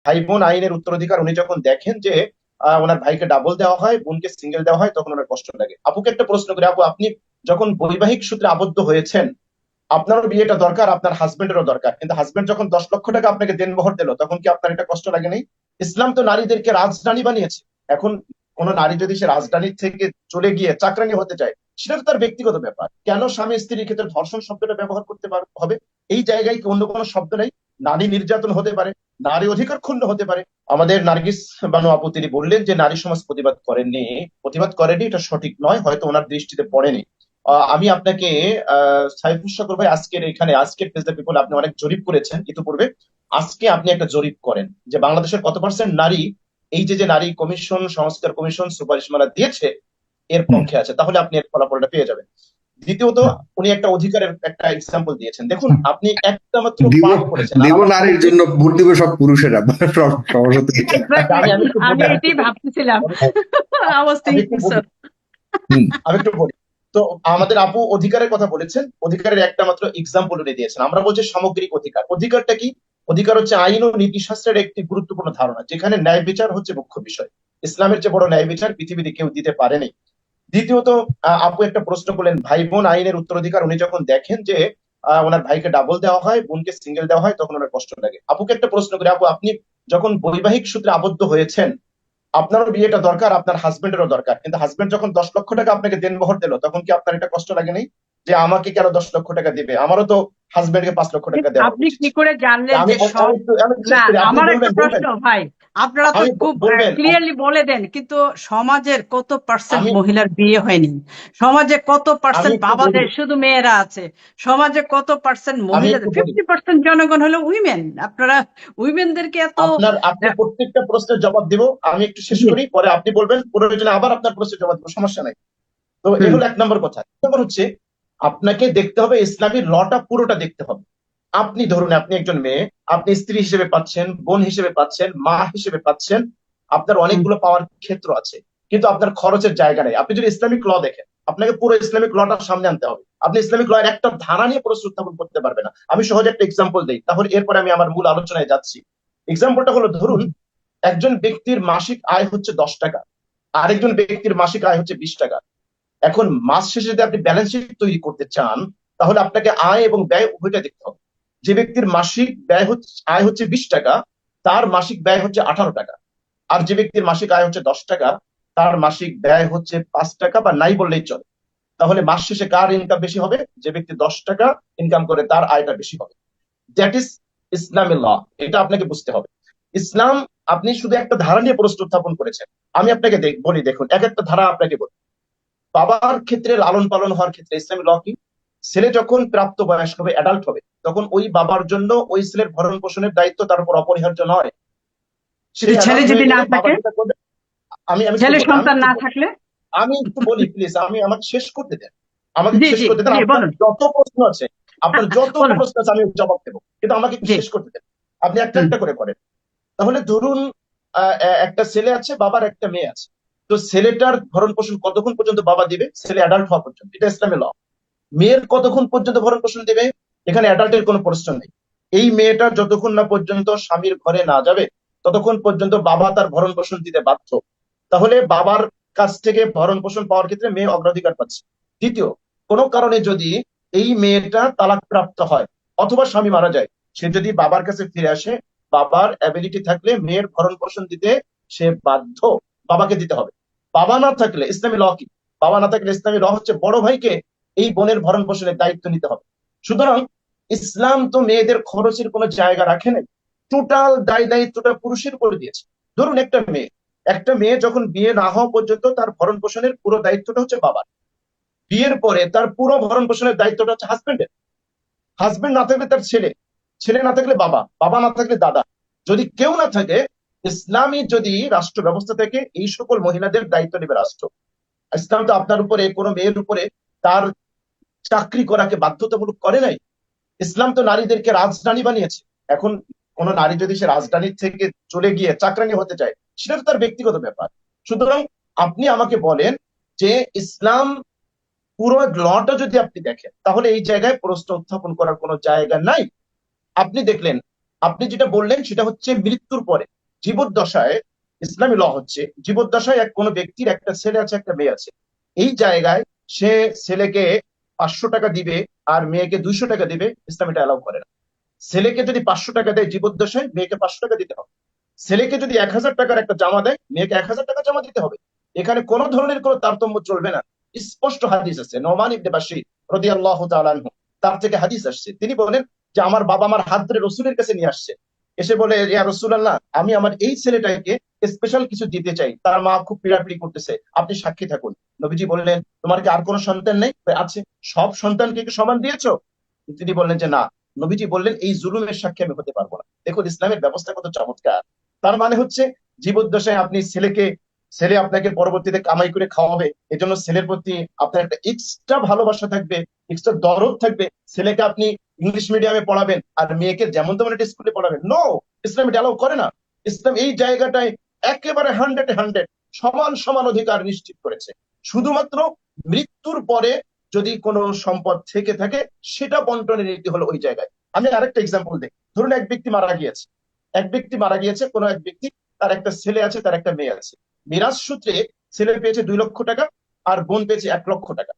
ভাই বোন আইনের উত্তরাধিকার উনি যখন দেখেন যে ওনার ভাইকে ডাবল দেওয়া হয়, বোনকে সিঙ্গেল দেওয়া হয়, তখন ওনার কষ্ট লাগে। আপুকে একটা প্রশ্ন করি, আপু আপনি যখন বৈবাহিক সূত্রে আবদ্ধ হয়েছেন, আপনারও বিয়েটা দরকার, আপনার হাজবেন্ডেরও দরকার, কিন্তু হাজবেন্ড যখন 10 লক্ষ টাকা আপনাকে দেনমোহর দিল, তখন কি আপনার এটা কষ্ট লাগে নাই? ইসলাম তো নারীদেরকে রাজরানী বানিয়েছে। এখন কোন নারী যদি সে রাজধানী থেকে চলে গিয়ে চাকরানি হতে চায়, সেটা তো তার ব্যক্তিগত ব্যাপার। কেন স্বামী স্ত্রীর ক্ষেত্রে ধর্ষণ শব্দটা ব্যবহার করতে হবে? এই জায়গায় কি অন্য কোনো শব্দ নাই? নারী নির্যাতন হতে পারে, নারী অধিকার ক্ষুণ্ণ হতে পারে। আমাদের নার্গিস বানু আপু তিনি বললেন যে নারী সমাজ প্রতিবাদ করেনি, এটা সঠিক নয়, হয়তো ওনার দৃষ্টিতে পড়েনি। আমি আপনাকে সাইফুল সাগর ভাই, আজকের পেজ দ্য পিপল আপনি অনেক জরিপ করেছেন ইতিপূর্বে। আজকে আপনি একটা জরিপ করেন যে বাংলাদেশের কত পার্সেন্ট নারী এই যে নারী কমিশন, সংস্কার কমিশন সুপারিশমালা দিয়েছে এর হুম। পক্ষে আছে, তাহলে আপনি এর ফলাফলটা পেয়ে যাবেন। দ্বিতীয়ত, উনি একটা অধিকারের একটা এক্সাম্পল দিয়েছেন। দেখুন, আপনি একটা মাত্র দিব পাঠ করেছেন, আর দিব আমার নারীর সামগ্রিক। জন্য ভোট দিবে সব পুরুষেরা। সমস্যা তো এটা। আচ্ছা, এক্স্যাক্টলি, আমি একটু আমি বলি আমি একটু এটাই বলি ভাবতেছিলাম। আই ওয়াজ আমি একটু থিংকিং সো। বলি হুম। আমি একটু বলি। তো আমাদের আপু অধিকারের কথা বলেছেন, অধিকারের একটা মাত্র এক্সাম্পল উনি দিয়েছেন। আমরা বলছি সামগ্রিক অধিকার। অধিকারটা কি? অধিকার হচ্ছে আইন ও নীতিশাস্ত্রের একটি গুরুত্বপূর্ণ ধারণা, যেখানে ন্যায় বিচার হচ্ছে মুখ্য বিষয়। ইসলামের চেয়ে বড় ন্যায় বিচার পৃথিবীতে কেউ দিতে পারেনি। দ্বিতীয়ত, আপু একটা প্রশ্ন করলেন, ভাই বোন আইনের উত্তরাধিকার উনি যখন দেখেন যে ওনার ভাইকে ডাবল দেওয়া হয়, বোনকে সিঙ্গেল দেওয়া হয়, তখন ওনার কষ্ট লাগে। আপুকে একটা প্রশ্ন করি, আপু আপনি যখন বৈবাহিক সূত্রে আবদ্ধ হয়েছেন, আপনারও বিয়েটা দরকার, আপনার হাজবেন্ডেরও দরকার, কিন্তু হাজবেন্ড যখন 10 লক্ষ টাকা আপনাকে দেনমোহর দিল, তখন কি আপনার এটা কষ্ট লাগে নাই? যে আমাকে কেন 10 লক্ষ টাকা দিবে, আমারও তো হাজবেন্ডকে 5 লক্ষ টাকা দেওয়া আপনি উচিত। কি করে জানলেন আমি যে আমি সব? একটু না, শেষ করি, আপনি আমার একটা বলবেন প্রশ্ন বলবেন ভাই, আপনারা তো আমি খুব বলবেন ক্লিয়ারলি বলে দেন, কিন্তু সমাজের কত পার্সেন্ট আমি মহিলার বিয়ে হয়নি? সমাজে কত আমি পার্সেন্ট একটু বলি বাবাদের শুধু মেয়েরা আছে? সমাজে কত পার্সেন্ট আমি মহিলাদের? একটু বলি 50% জনগণ হলো উইমেন। আপনারা উইমেনদেরকে এত আপনি আহ, প্রত্যেকটা প্রশ্নের জবাব দিব। আমি একটু শেষ জি। করি, পরে আপনি বলবেন, প্রয়োজনে আবার আপনার প্রশ্নের জবাব দিব, সমস্যা নাই। তো এ হুম। হলো 1 নম্বর কথা। 2 নম্বর হচ্ছে, আপনাকে দেখতে হবে ইসলামী লটা পুরোটা দেখতে হবে। আপনি ধরুন আপনি একজন মেয়ে, আপনি স্ত্রী হিসেবে পাচ্ছেন, বোন হিসেবে পাচ্ছেন, মা হিসেবে পাচ্ছেন, আপনার হুম। অনেকগুলো পাওয়ার ক্ষেত্র আছে, কিন্তু আপনার খরচের জায়গা নেই। আপনি যদি ইসলামিক ল দেখেন, আপনাকে পুরো ইসলামিক লটা সামনে আনতে হবে। আপনি ইসলামিক ল এর একটা ধারা নিয়ে প্রশ্ন উত্থাপন করতে পারবেন না। আমি সহজ একটা এক্সাম্পল দিই, তাহলে এরপরে আমি আমার মূল আলোচনায় যাচ্ছি। এক্সাম্পলটা হলো, ধরুন একজন ব্যক্তির মাসিক আয় হচ্ছে 10 টাকা, আরেকজন ব্যক্তির মাসিক আয় হচ্ছে 20 টাকা। এখন মাস শেষে যদি আপনি ব্যালেন্স শিট তৈরি করতে চান, তাহলে আপনাকে আয় এবং ব্যয় উভয়টা দেখতে হবে। যে ব্যক্তির মাসিক আয় হচ্ছে 20 টাকা, তার মাসিক ব্যয় হচ্ছে 18 টাকা। আর যে ব্যক্তির মাসিক আয় হচ্ছে 10 টাকা, তার মাসিক ব্যয় হচ্ছে 5 টাকা, বা নাই বললেই চলে। তাহলে মাস শেষে কার ইনকাম বেশি হবে? যে ব্যক্তি 10 টাকা ইনকাম করে তার আয়টা বেশি হবে। দ্যাট ইজ ইসলামী ল। এটা আপনাকে বুঝতে হবে। ইসলাম, আপনি শুধু একটা ধারা নিয়ে প্রশ্ন উত্থাপন করেছেন। আমি আপনাকে বলি, দেখুন এক একটা ধারা আপনাকে বলি। বাবার ক্ষেত্রে লালন পালন হওয়ার ক্ষেত্রে ইসলামী ল কি? ছেলে যখন প্রাপ্ত বয়স্ক হবে, অ্যাডাল্ট হবে, তখন ওই বাবার জন্য ওই ছেলের ভরণ পোষণের দায়িত্ব তার উপর অপরিহার্য নয়। সে কিন্তু ছেলে অ্যাডাল্ট যদি হয়ে না গেলে বাবা থাকে? যেটা করবে, আমি আমি একটু ছেলে বলি আমি সন্তান একটু না বলি থাকলে? আমি একটু বলি প্লিজ, আমাকে শেষ করতে দেন। আমাকে জি, শেষ জি, করতে দেন। জি, আপনার বলুন। যত প্রশ্ন আছে, আপনার যত বলুন। প্রশ্ন আছে আমি জবাব দেবো, কিন্তু আমাকে একটু জি। শেষ করতে দেন। আপনি একটা হুম। একটা করে করেন। তাহলে ধরুন একটা ছেলে আছে, বাবার একটা মেয়ে আছে। তো ছেলেটার ভরণ পোষণ কতক্ষণ পর্যন্ত বাবা দিবে? ছেলে অ্যাডাল্ট হওয়া পর্যন্ত, এটা ইসলামী ল। মেয়ের কতক্ষণ পর্যন্ত ভরণ পোষণ দেবে? এখানে অ্যাডাল্টের কোনো প্রশ্ন নেই। এই মেয়েটা যতক্ষণ না পর্যন্ত স্বামীর ঘরে না যাবে, ততক্ষণ পর্যন্ত বাবা তার ভরণ পোষণ দিতে বাধ্য। তাহলে বাবার কাছ থেকে ভরণ পোষণ পাওয়ার ক্ষেত্রে মেয়ে অগ্রাধিকার পাচ্ছে। দ্বিতীয়, কোনো কারণে যদি এই মেয়েটা তালাক প্রাপ্ত হয় অথবা স্বামী মারা যায়, সে যদি বাবার কাছে ফিরে আসে, বাবার অ্যাবিলিটি থাকলে মেয়ের ভরণ পোষণ দিতে সে বাধ্য, বাবাকে দিতে হবে। বাবা না থাকলে ইসলামী ল কি? বাবা না থাকলে ইসলামী ল হচ্ছে বড় ভাইকে এই বোনের ভরণ পোষণের দায়িত্ব নিতে হবে। সুতরাং ইসলাম তো মেয়েদের খরচের কোনো জায়গা রাখে নাই, টোটাল দায় দায়িত্বটা পুরুষের করে দিয়েছে। ধরুন একটা মেয়ে যখন বিয়ে না হওয়া পর্যন্ত তার ভরণ পোষণের পুরো দায়িত্বটা হচ্ছে বাবার। বিয়ের পরে তার পুরো ভরণ পোষণের দায়িত্বটা হচ্ছে হাজবেন্ডের। হাজবেন্ড না থাকলে তার ছেলে, ছেলে না থাকলে বাবা, বাবা না থাকলে দাদা। যদি কেউ না থাকে, ইসলামী যদি রাষ্ট্র ব্যবস্থা থেকে এই সকল মহিলাদের দায়িত্ব নেবে রাষ্ট্র। ইসলাম তো আপনার উপরে, কোনো মেয়ের উপরে তার চাকরি করাকে বাধ্যতামূলক করে নাই। ইসলাম তো নারীদেরকে রাজরানী বানিয়েছে। এখন কোন নারী যদি সে রাজধানী থেকে চলে গিয়ে চাকরানি হতে চায়, সেটা তো তার ব্যক্তিগত ব্যাপার। সুতরাং আপনি আমাকে বলেন যে ইসলাম পুরো লটা যদি আপনি দেখেন, তাহলে এই জায়গায় প্রশ্ন উত্থাপন করার কোনো জায়গা নাই। আপনি দেখলেন, আপনি যেটা বললেন সেটা হচ্ছে মৃত্যুর পরে। জীবদ্দশায় ইসলামী ল হচ্ছে, জীবদ্দশায় কোনো ব্যক্তির একটা ছেলে আছে একটা মেয়ে আছে, এই জায়গায় সে ছেলেকে 500 টাকা দিবে আর মেয়েকে 200 টাকা দিবে, ইসলাম এটা অ্যালাউ করে না। ছেলেকে যদি 500 টাকা দেয় জীবদ্দশায়, মেয়েকে 500 টাকা দিতে হবে। ছেলেকে যদি 1000 টাকার একটা জামা দেয়, মেয়েকে 1000 টাকা জামা দিতে হবে। এখানে কোন ধরনের কোনো তারতম্য চলবে না। স্পষ্ট হাদিস আছে, নোমান ইবনে বাশীর রাদিয়াল্লাহু তাআলা আনহু, তার থেকে হাদিস আসছে। তিনি বলেন যে আমার বাবা আমার হাত ধরে রসুলের কাছে নিয়ে আসছে, এসে বলে, ইয়া রাসূলুল্লাহ, আমি আমার এই ছেলেটাকে স্পেশাল কিছু দিতে চাই, তার মা খুব পীড়াপিড়ি করতেছে, আপনি সাক্ষী থাকুন। নবীজি বললেন, তোমার কি আর কোনো সন্তান নেই? আছে। সব সন্তানকে কি সমান দিয়েছো? তিনি বললেন যে না। নবীজি বললেন, এই জুলুমের সাক্ষী আমি হতে পারবো না। দেখুন ইসলামের ব্যবস্থা কত চমৎকার। তার মানে হচ্ছে জীবদ্দশায় আপনি ছেলে আপনাকে পরবর্তীতে কামাই করে খাওয়াবে, এজন্য ছেলের প্রতি আপনার একটা এক্সট্রা ভালোবাসা থাকবে, এক্সট্রা দরদ থাকবে। ছেলেকে আপনি ইংলিশ মিডিয়ামে পড়াবেন আর মেয়েকে যেমন তেমন একটা স্কুলে পড়াবেন, নো, ইসলাম এটা অ্যালাউ করে না। ইসলাম এই জায়গাটায় একেবারে 100-100 সমান সমান অধিকার নিশ্চিত করেছে। শুধুমাত্র মৃত্যুর পরে যদি কোনো সম্পদ থেকে থাকে, সেটা বন্টনের নীতি হলো ওই জায়গায়। আমি আরেকটা এক্সাম্পল দিই। ধরুন এক ব্যক্তি মারা গিয়েছে, কোনো এক ব্যক্তি, তার একটা ছেলে আছে, তার একটা মেয়ে আছে। মিরাজ সূত্রে ছেলে পেয়েছে 2 লক্ষ টাকা আর বোন পেয়েছে 1 লক্ষ টাকা।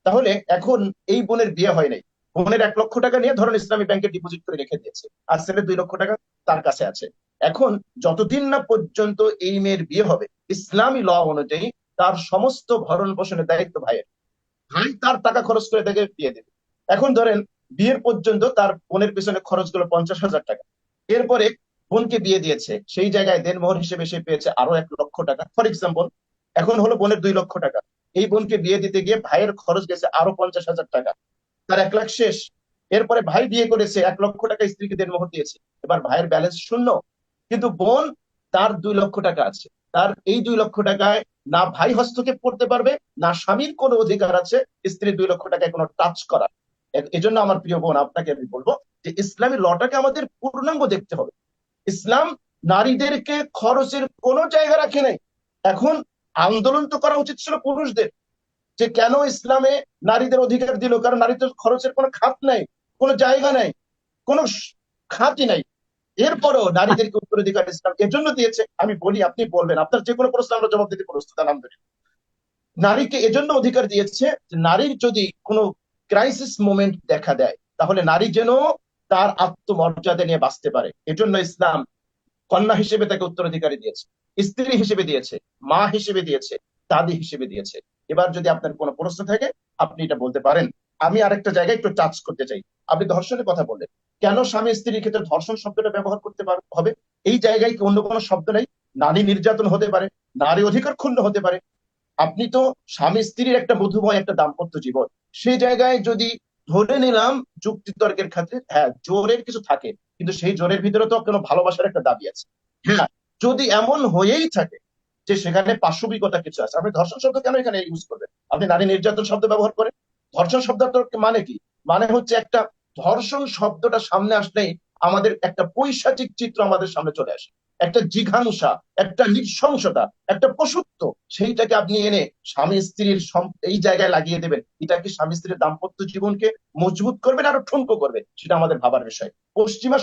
তাহলে এখন এই বোনের বিয়ে হয় নাই, বোনের 1 লক্ষ টাকা নিয়ে ধরুন ইসলামী ব্যাংকে ডিপোজিট করে রেখে দিয়েছে, আর ছেলের 2 লক্ষ টাকা তার কাছে আছে। এখন যতদিন না পর্যন্ত এই মেয়ের বিয়ে হবে, ইসলামী ল অনুযায়ী তার সমস্ত ভরণ পোষণের দায়িত্ব ভাইয়ের। ভাই তার টাকা খরচ করে তাকে বিয়ে দেবে। এখন ধরেন বিয়ের পর্যন্ত তার বোনের পিছনে খরচ গুলো 50,000 টাকা। এরপরে বোনকে বিয়ে দিয়েছে, সেই জায়গায় দেনমোহর হিসেবে সে পেয়েছে আরো 1 লক্ষ টাকা, ফর এক্সাম্পল। এখন হলো বোনের 2 লক্ষ টাকা। এই বোনকে বিয়ে দিতে গিয়ে ভাইয়ের খরচ গেছে আরো 50,000 টাকা, তার 1 লাখ শেষ। এরপরে ভাই বিয়ে করেছে, 1 লক্ষ টাকা স্ত্রীকে দেনমোহর দিয়েছে, এবার ভাইয়ের ব্যালেন্স শূন্য। কিন্তু বোন, তার 2 লক্ষ টাকা আছে। তার এই 2 লক্ষ টাকায় না ভাই হস্তক্ষেপ করতে পারবে, না স্বামীর কোনো অধিকার আছে স্ত্রীর 2 লক্ষ টাকায় কোনো টাচ করার। এজন্য আমার প্রিয় বোন, আপনাকে আমি বলবো যে ইসলামী লটাকে আমাদের পূর্ণাঙ্গ দেখতে হবে। ইসলাম নারীদেরকে খরচের কোনো জায়গা রাখে নাই। এখন আন্দোলন তো করা উচিত ছিল পুরুষদের, যে কেন ইসলামে নারীদের অধিকার দিল, কারণ নারীদের খরচের কোনো খাত নাই, কোনো জায়গা নাই, কোনো খাতই নাই। এরপরও নারীদেরকে উত্তরাধিকার ইসলাম এজন্য দিয়েছে। আমি বলি, আপনি বলবেন, আপনার যে কোনো প্রশ্ন আমরা জবাব দিতে প্রস্তুত, আলহামদুলিল্লাহ। নারীকে এজন্য অধিকার দিয়েছে যে নারীর যদি কোনো ক্রাইসিস মোমেন্ট দেখা দেয়, তাহলে নারী যেন তার আত্মমর্যাদা নিয়ে বাঁচতে পারে। এজন্য ইসলাম কন্যা হিসেবে তাকে উত্তরাধিকারী দিয়েছে, স্ত্রী হিসেবে দিয়েছে, মা হিসেবে দিয়েছে, দাদি হিসেবে দিয়েছে। এবার যদি আপনার কোনো প্রশ্ন থাকে, আপনি এটা বলতে পারেন। আমি আরেকটা জায়গায় একটু টাচ করতে চাই। আপনি ধর্ষণের কথা বললেন, কেন স্বামী স্ত্রীর ক্ষেত্রে ধর্ষণ শব্দটা ব্যবহার করতে হবে? এই জায়গায় কি অন্য কোনো শব্দ নাই? নারী নির্যাতন হতে পারে, নারী অধিকার ক্ষুণ্ণ হতে পারে। আপনি তো স্বামী স্ত্রীর একটা মধুময় একটা দাম্পত্য জীবন, সেই জায়গায় যদি ধরে নিলাম যুক্তিতর্কের ক্ষেত্রে হ্যাঁ জোরের কিছু থাকে, কিন্তু সেই জোরের ভিতরে তো কোনো ভালোবাসার একটা দাবি আছে। হ্যাঁ, যদি এমন হয়েই থাকে যে সেখানে পাশবিকতা কিছু আছে, আপনি ধর্ষণ শব্দ কেন এখানে ইউজ করবেন? আপনি নারী নির্যাতন শব্দ ব্যবহার করেন। ধর্ষণ শব্দটার মানে কি? মানে হচ্ছে একটা, ধর্ষণ শব্দটা সামনে আসলেই আমাদের একটা পৈশাচিক চিত্র আমাদের সামনে চলে আসে, একটা জিঘাংসা, একটা নৃশংসতা, একটা পশুত্ব। সেইটাকে আপনি এনে স্বামী স্ত্রীর এই জায়গায় লাগিয়ে দেবেন, এটা কি স্বামী স্ত্রীর দাম্পত্য জীবনকে মজবুত করবে না আরো ঠুনকো করবে? সেটা আমাদের ভাবার বিষয়। পশ্চিমা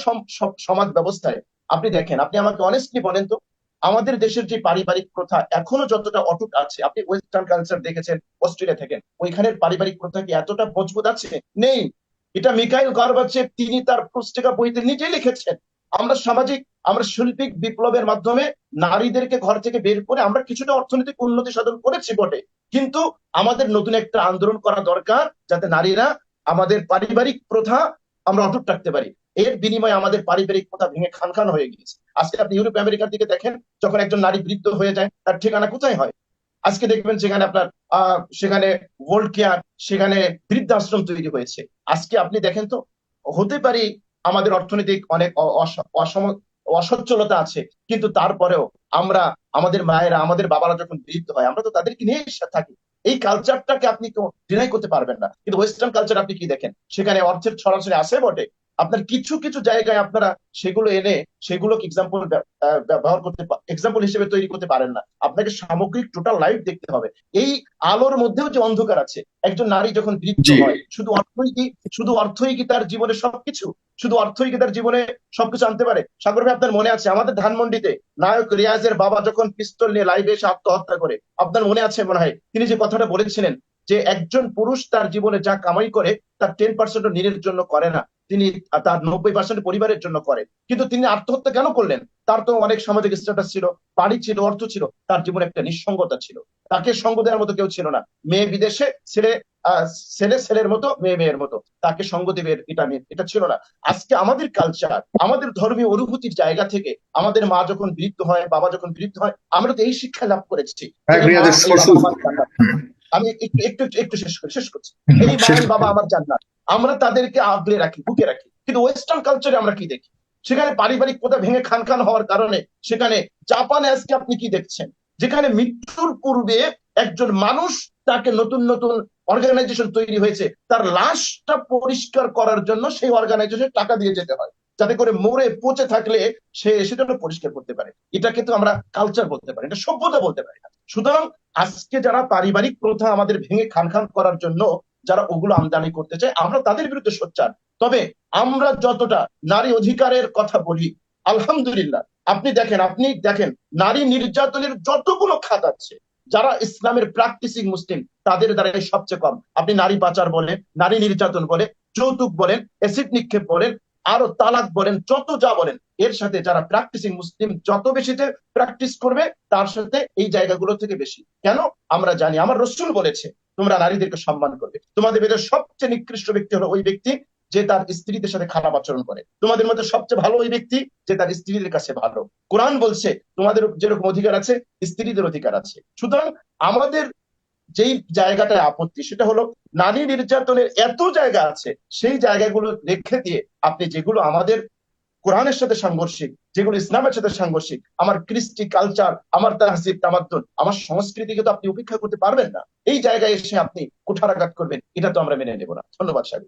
সমাজ ব্যবস্থায় আপনি দেখেন, আপনি আমাকে অনেস্টলি বলেন তো, আমাদের দেশের যে পারিবারিক প্রথা এখনো যতটা অটুট আছে, আপনি ওয়েস্টার্ন কালচার দেখেছেন, অস্ট্রেলিয়া থাকেন, ওইখানের পারিবারিক প্রথা কি এতটা মজবুত আছে? নেই। এটা মিকাইল গর্বাচেভ তিনি তার পুস্তিকা বইতে নিজেই লিখেছেন। আমরা শৈল্পিক বিপ্লবের মাধ্যমে নারীদেরকে ঘর থেকে বের করে আমরা কিছুটা অর্থনৈতিক উন্নতি সাধন করেছি বটে, কিন্তু আমাদের নতুন একটা আন্দোলন করা দরকার, যাতে নারীরা আমাদের পারিবারিক প্রথা আমরা অটুট রাখতে পারি। এর বিনিময়ে আমাদের পারিবারিক প্রথা ভেঙে খান খান হয়ে গিয়েছে। আজকে আপনি ইউরোপ আমেরিকার দিকে দেখেন, যখন একজন নারী বৃদ্ধ হয়ে যায়, তার ঠিকানা কোথায় হয়? আজকে দেখবেন সেখানে আপনার সেখানে ওয়ার্ল্ড কেয়ার, সেখানে বৃদ্ধাশ্রম তৈরি হয়েছে। আজকে আপনি দেখেন তো, হতে পারি আমাদের অর্থনৈতিক অনেক অসচ্ছলতা আছে, কিন্তু তারপরেও আমরা, আমাদের মায়েরা, আমাদের বাবারা যখন বৃদ্ধ হয়, আমরা তো তাদেরকে নিয়েই থাকি। এই কালচারটাকে আপনি তো ডিনাই করতে পারবেন না। কিন্তু ওয়েস্টার্ন কালচার আপনি কি দেখেন, সেখানে অর্থের ছড়াছড়ি আসে বটে, আপনার কিছু কিছু জায়গায় আপনারা সেগুলো এনে সেগুলোকে ব্যবহার করতে এক্সাম্পল হিসেবে তৈরি করতে পারেন না। আপনাকে সামগ্রিক টোটাল লাইফ দেখতে হবে। এই আলোর মধ্যেও যে অন্ধকার আছে, একজন নারী যখন বৃদ্ধ জি হয়, শুধু অর্থই কি তার জীবনে সবকিছু? শুধু অর্থই কি তার জীবনে সবকিছু আনতে পারে? সাগর ভাই, আপনার মনে আছে আমাদের ধানমন্ডিতে নায়ক রিয়াজের বাবা যখন পিস্তল নিয়ে লাইভে এসে আত্মহত্যা করে, আপনার মনে আছে মনে হয়, তিনি যে কথাটা বলেছিলেন যে একজন পুরুষ তার জীবনে যা কামাই করে তার 10% নিজের জন্য করে না, তিনি তার 90% পরিবারের জন্য করে। কিন্তু তিনি আত্মহত্যা কেন করলেন? তার তো অনেক সামাজিক স্ট্যাটাস ছিল, বাড়ি ছিল, অর্থ ছিল, তার জীবনে একটা নিঃসঙ্গতা ছিল, তাকে সঙ্গ দেওয়ার মতো কেউ ছিল না। মেয়ে বিদেশে, ছেলে ছেলের মতো, মেয়ে মেয়ের মতো, তাকে সঙ্গ দেবে এটা ছিল না। আজকে আমাদের কালচার, আমাদের ধর্মীয় অনুভূতির জায়গা থেকে আমাদের মা যখন বৃদ্ধ হয়, বাবা যখন বৃদ্ধ হয়, আমরা তো এই শিক্ষা লাভ করেছি, এই মা রিয়াজের এই বাবা শ্বশুর। আমার জান্নাত। আমি একটু শেষ করছি। এই মা শেষ এই বাবা আমার জান্নাত, আমরা তাদেরকে আগলে রাখি, বুকে রাখি। কিন্তু ওয়েস্টার্ন কালচারে আমরা কি দেখি? সেখানে পারিবারিক কোথা ভেঙে খান খান হওয়ার কারণে সেখানে জাপানে আজকে আপনি কি দেখছেন, যেখানে মৃত্যুর পূর্বে একজন মানুষ, তাকে নতুন নতুন অর্গানাইজেশন তৈরি হয়েছে, তার লাশটা পরিষ্কার করার জন্য সেই অর্গানাইজেশন টাকা দিয়ে যেতে হয়, যাতে করে মরে পচে থাকলে সে সেটা পরিষ্কার করতে পারে। এটা কিন্তু আমরা কালচার বলতে পারি, এটা সভ্যতা বলতে পারি না। সুতরাং আজকে যারা পারিবারিক প্রথা আমাদের ভেঙে খান খান করার জন্য যারা ওগুলো আমদানি করতে চায়, আমরা তাদের বিরুদ্ধে সোচ্চার। তবে আমরা যতটা নারী অধিকারের কথা বলি, আলহামদুলিল্লাহ, আপনি দেখেন নারী নির্যাতনের যতগুলো খাত আছে, যারা ইসলামের প্র্যাকটিসিং মুসলিম তাদের দ্বারাই সবচেয়ে কম। আপনি নারী পাচার বলেন, নারী নির্যাতন বলেন, যৌতুক বলেন, অ্যাসিড নিক্ষেপ বলেন, আরো তালাক বলেন, যত যা বলেন, এর সাথে যারা প্র্যাকটিসিং মুসলিম যত বেশিতে প্র্যাকটিস করবে, তার সাথে এই জায়গাগুলো থেকে বেশি। কেন? আমরা জানি, আমার রসূল বলেছে তোমরা নারীদেরকে সম্মান করবে। তোমাদের মধ্যে সবচেয়ে নিকৃষ্ট ব্যক্তি হলো ওই ব্যক্তি যে তার স্ত্রীদের সাথে খারাপ আচরণ করে। তোমাদের মধ্যে সবচেয়ে ভালো ওই ব্যক্তি যে তার স্ত্রীদের কাছে ভালো। কোরআন বলছে তোমাদের যেরকম অধিকার আছে, স্ত্রীদের অধিকার আছে। সুতরাং আমাদের যেই জায়গাটায় আপত্তি, সেটা হলো নারী নির্যাতনের এত জায়গা আছে, সেই জায়গাগুলো রেখে দিয়ে আপনি যেগুলো আমাদের কোরআনের সাথে সাংঘর্ষিক, যেগুলো ইসলামের সাথে সাংঘর্ষিক, আমার কৃষ্টি কালচার, আমার তাহজিব তামাদ্দুন, আমার সংস্কৃতিকে তো আপনি উপেক্ষা করতে পারবেন না। এই জায়গায় এসে আপনি কুঠারাঘাত করবেন, এটা তো আমরা মেনে নেব না। ধন্যবাদ সাহেব।